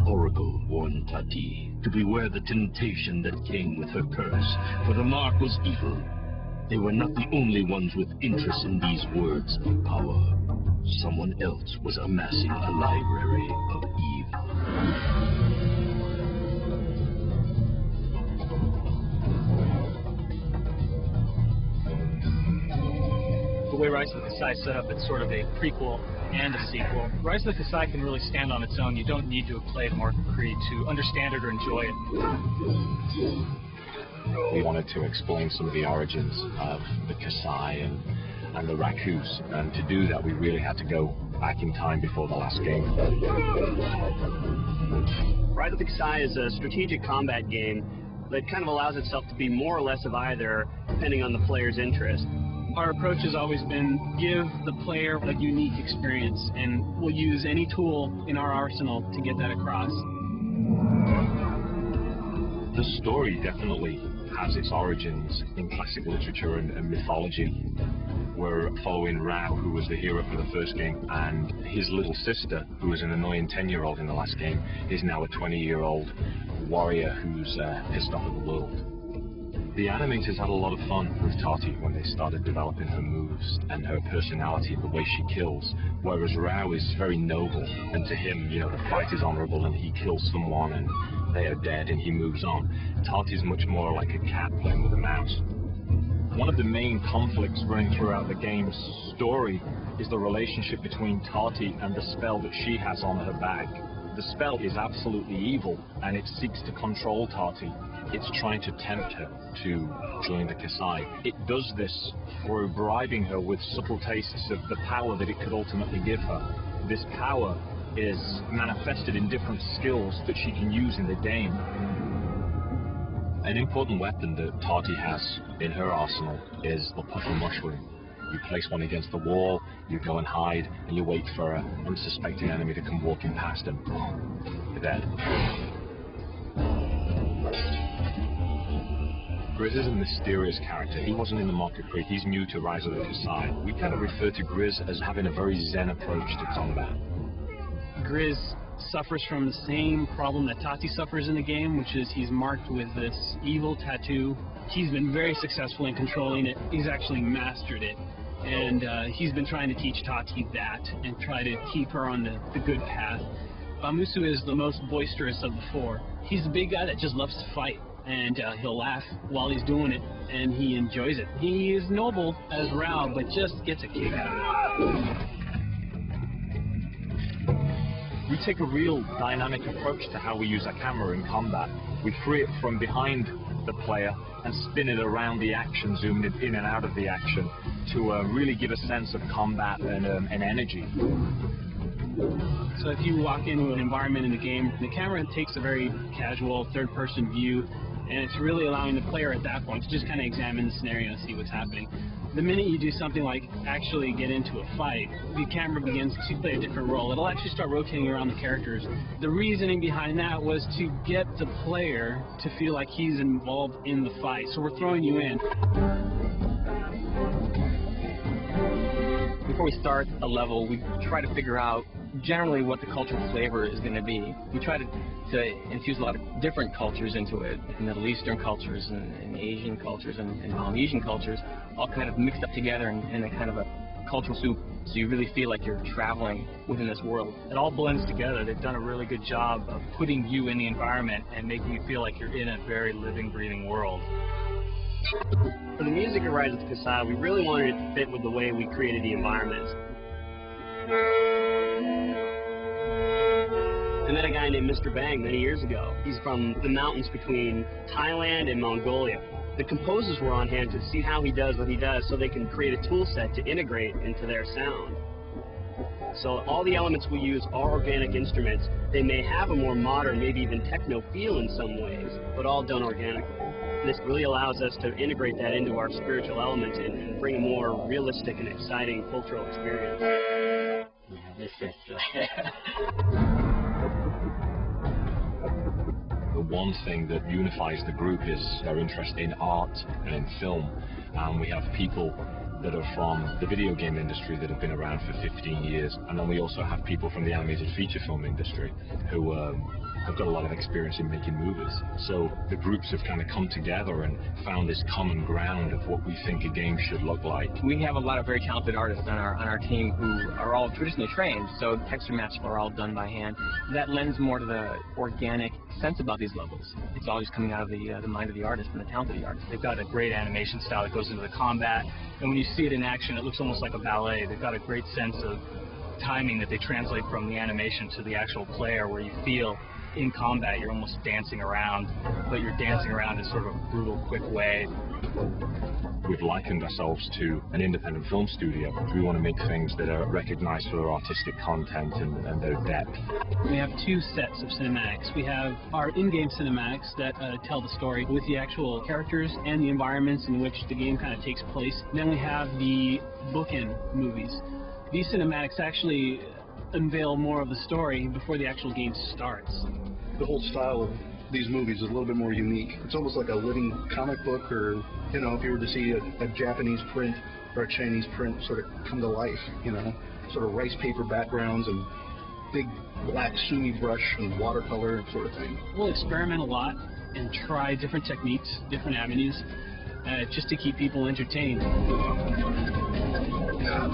oracle warned Tati to beware the temptation that came with her curse, for the mark was evil. They were not the only ones with interest in these words of power. Someone else was amassing a library of evil. The way Rise of the Kasai is set up, it's sort of a prequel and a sequel. Rise of the Kasai can really stand on its own. You don't need to have played Mark of Creed to understand it or enjoy it. We wanted to explain some of the origins of the Kasai and the Rakus, and to do that we really had to go back in time before the last game. Rise of the Kasai is a strategic combat game that kind of allows itself to be more or less of either, depending on the player's interest. Our approach has always been give the player a unique experience, and we'll use any tool in our arsenal to get that across. The story definitely has its origins in classic literature and mythology. We're following Rao, who was the hero for the first game, and his little sister, who was an annoying 10-year-old in the last game, is now a 20-year-old warrior who's pissed off at the world. The animators had a lot of fun with Tati when they started developing her moves and her personality, the way she kills, whereas Rao is very noble, and to him, you know, the fight is honorable and he kills someone and they are dead and he moves on. Tati's much more like a cat playing with a mouse. One of the main conflicts running throughout the game's story is the relationship between Tati and the spell that she has on her back. The spell is absolutely evil and it seeks to control Tati. It's trying to tempt her to join the Kasai. It does this through bribing her with subtle tastes of the power that it could ultimately give her. This power is manifested in different skills that she can use in the game. An important weapon that Tati has in her arsenal is the puffer mushroom. You place one against the wall, you go and hide, and you wait for an unsuspecting enemy to come walking past and you're dead. Grizz is a mysterious character. He wasn't in the Mark of Creed. He's new to Rise of the Kasai. We kind of refer to Grizz as having a very zen approach to combat. Grizz suffers from the same problem that Tati suffers in the game, which is he's marked with this evil tattoo. He's been very successful in controlling it. He's actually mastered it. And he's been trying to teach Tati that and try to keep her on the good path. Bamusu is the most boisterous of the four. He's a big guy that just loves to fight. And he'll laugh while he's doing it, and he enjoys it. He is noble as Rao, but just gets a kick out of it. We take a real dynamic approach to how we use our camera in combat. We free it from behind the player and spin it around the action, zooming it in and out of the action to really give a sense of combat and energy. So if you walk into an environment in the game, the camera takes a very casual third-person view, and it's really allowing the player at that point to just kind of examine the scenario and see what's happening. The minute you do something like actually get into a fight, the camera begins to play a different role. It'll actually start rotating around the characters. The reasoning behind that was to get the player to feel like he's involved in the fight. So we're throwing you in. Before we start a level, we try to figure out generally what the cultural flavor is going to be. We try to infuse a lot of different cultures into it, Middle Eastern cultures and Asian cultures and Polynesian cultures, all kind of mixed up together in a kind of a cultural soup, so you really feel like you're traveling within this world. It all blends together. They've done a really good job of putting you in the environment and making you feel like you're in a very living, breathing world. For the music of Rise of the Kasai, we really wanted it to fit with the way we created the environments. I met a guy named Mr. Bang many years ago. He's from the mountains between Thailand and Mongolia. The composers were on hand to see how he does what he does so they can create a tool set to integrate into their sound. So all the elements we use are organic instruments. They may have a more modern, maybe even techno feel in some ways, but all done organically. This really allows us to integrate that into our spiritual elements and bring a more realistic and exciting cultural experience. The one thing that unifies the group is their interest in art and in film. We have people that are from the video game industry that have been around for 15 years, and then we also have people from the animated feature film industry who have got a lot of experience in making movies. So the groups have kind of come together and found this common ground of what we think a game should look like. We have a lot of very talented artists on our team who are all traditionally trained, so texture maps are all done by hand. That lends more to the organic sense about these levels. It's all just coming out of the mind of the artist and the talent of the artist. They've got a great animation style that goes into the combat, and when you see it in action, it looks almost like a ballet. They've got a great sense of timing that they translate from the animation to the actual player, where you feel in combat you're almost dancing around, but you're dancing around in sort of a brutal, quick way. We've likened ourselves to an independent film studio. We want to make things that are recognized for their artistic content and their depth. We have two sets of cinematics. We have our in-game cinematics that tell the story with the actual characters and the environments in which the game kind of takes place. And then we have the bookend movies. These cinematics actually unveil more of the story before the actual game starts. The whole style of these movies is a little bit more unique. It's almost like a living comic book, or, you know, if you were to see a Japanese print or a Chinese print sort of come to life, you know, sort of rice paper backgrounds and big black sumi brush and watercolor sort of thing. We'll experiment a lot and try different techniques, different avenues, just to keep people entertained. Yeah.